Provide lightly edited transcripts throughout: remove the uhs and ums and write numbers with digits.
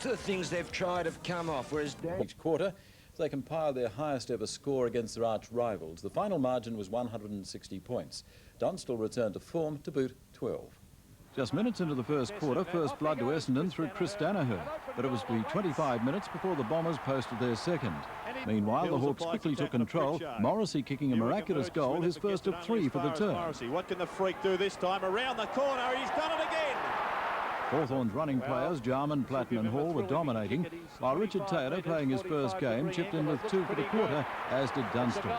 of the things they've tried have come off, whereas each quarter they compiled their highest ever score against their arch rivals. The final margin was 160 points. Dunstall returned to form to boot 12. Just minutes into the first quarter, first blood to Essendon through Chris Danaher, but it was to be 25 minutes before the Bombers posted their second. Meanwhile, the Hawks quickly took control, Morrissey kicking a miraculous goal, his first of 3 for the term. What can the freak do this time? Around the corner, he's done it again! Hawthorn's running players, Jarman, Platten and Hall, were dominating, while Richard Taylor, playing his first game, chipped in with 2 for the quarter, as did Dunstall.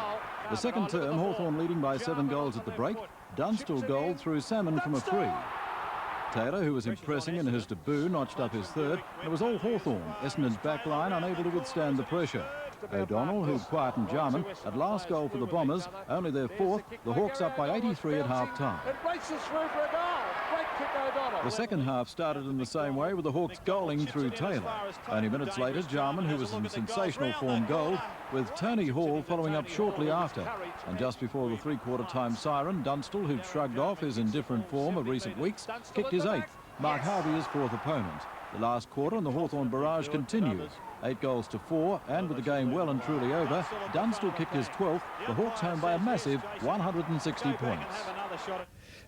The second term, Hawthorn leading by 7 goals at the break. Dunstall goal through Salmon from a free. Taylor, who was impressing in his debut, notched up his third. It was all Hawthorn, Essendon's back line unable to withstand the pressure. O'Donnell, who quietened Jarman, at last goal for the Bombers, only their 4th, the Hawks up by 83 at half-time. It races through for a goal. Great kick, O'Donnell. The second half started in the same way, with the Hawks goaling through Taylor. Only minutes later, Jarman, who was in sensational form, goaled, with Tony Hall following up shortly after. And just before the three-quarter time siren, Dunstall, who'd shrugged off his indifferent form of recent weeks, kicked his 8th, Mark Harvey his 4th opponent. The last quarter and the Hawthorn barrage continued. 8 goals to 4, and with the game well and truly over, Dunstall kicked his 12th, the Hawks home by a massive 160 points.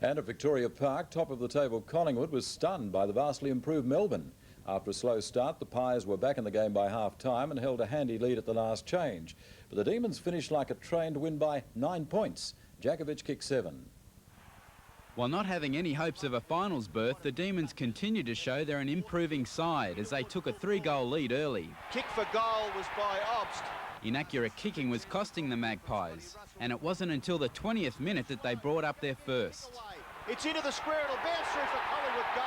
And at Victoria Park, top of the table Collingwood was stunned by the vastly improved Melbourne. After a slow start, the Pies were back in the game by half-time and held a handy lead at the last change. But the Demons finished like a train to win by 9 points. Djakovic kicked 7. While not having any hopes of a finals berth, the Demons continue to show they're an improving side as they took a 3-goal lead early. Kick for goal was by Obst. Inaccurate kicking was costing the Magpies, and it wasn't until the 20th minute that they brought up their first. It's into the square, it'll bounce through for Collingwood goal.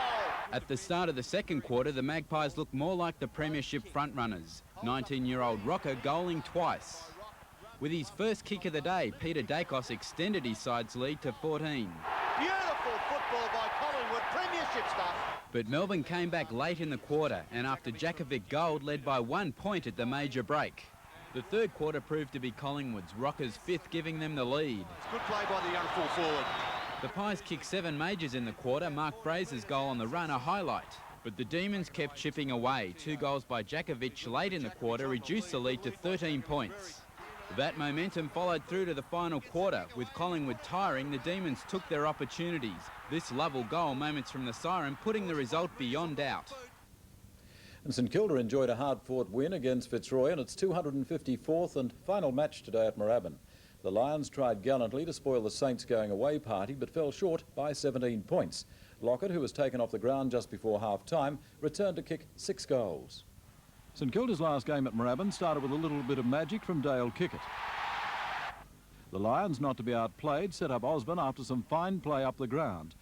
At the start of the second quarter, the Magpies looked more like the premiership frontrunners. 19-year-old Rocker goaling twice. With his first kick of the day, Peter Dacos extended his side's lead to 14. Beautiful football by Collingwood, premiership stuff. But Melbourne came back late in the quarter, and after Djakovic goaled, led by 1 point at the major break. The third quarter proved to be Collingwood's, Rockers' 5th, giving them the lead. Good play by the young full forward. The Pies kicked 7 majors in the quarter, Mark Fraser's goal on the run a highlight. But the Demons kept chipping away. 2 goals by Djakovic late in the quarter reduced the lead to 13 points. That momentum followed through to the final quarter. With Collingwood tiring, the Demons took their opportunities. This Lovell goal moments from the siren putting the result beyond doubt. And St Kilda enjoyed a hard-fought win against Fitzroy in its 254th and final match today at Moorabbin. The Lions tried gallantly to spoil the Saints' going-away party, but fell short by 17 points. Lockett, who was taken off the ground just before half-time, returned to kick 6 goals. St Kilda's last game at Moorabbin started with a little bit of magic from Dale Kickett. The Lions, not to be outplayed, set up Osborne after some fine play up the ground.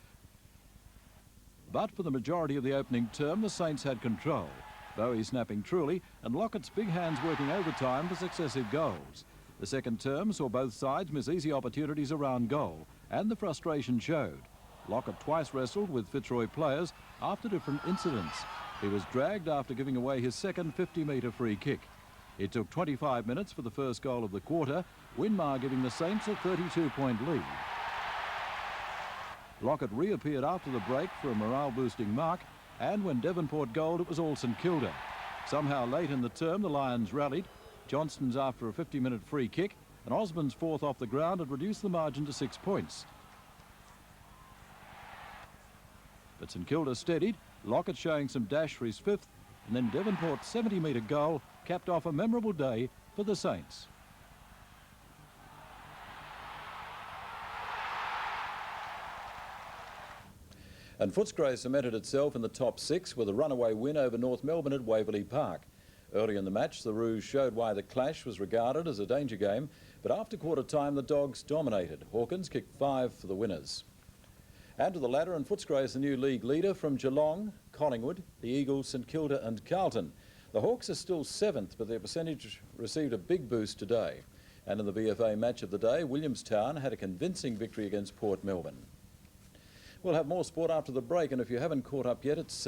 But for the majority of the opening term, the Saints had control. Bowie snapping truly, and Lockett's big hands working overtime for successive goals. The second term saw both sides miss easy opportunities around goal, and the frustration showed. Lockett twice wrestled with Fitzroy players after different incidents. He was dragged after giving away his second 50-metre free kick. It took 25 minutes for the first goal of the quarter, Winmar giving the Saints a 32-point lead. Lockett reappeared after the break for a morale-boosting mark, and when Devonport goaled, it was all St Kilda. Somehow late in the term, the Lions rallied. Johnston's after a 50-minute free kick, and Osborne's 4th off the ground had reduced the margin to 6 points. But St Kilda steadied, Lockett showing some dash for his 5th, and then Devonport's 70-metre goal capped off a memorable day for the Saints. And Footscray cemented itself in the top 6 with a runaway win over North Melbourne at Waverley Park. Early in the match, the Rouge showed why the clash was regarded as a danger game, but after quarter time, the Dogs dominated. Hawkins kicked 5 for the winners. And to the ladder, and Footscray is the new league leader from Geelong, Collingwood, the Eagles, St Kilda and Carlton. The Hawks are still 7th, but their percentage received a big boost today. And in the VFA match of the day, Williamstown had a convincing victory against Port Melbourne. We'll have more sport after the break, and if you haven't caught up yet, it's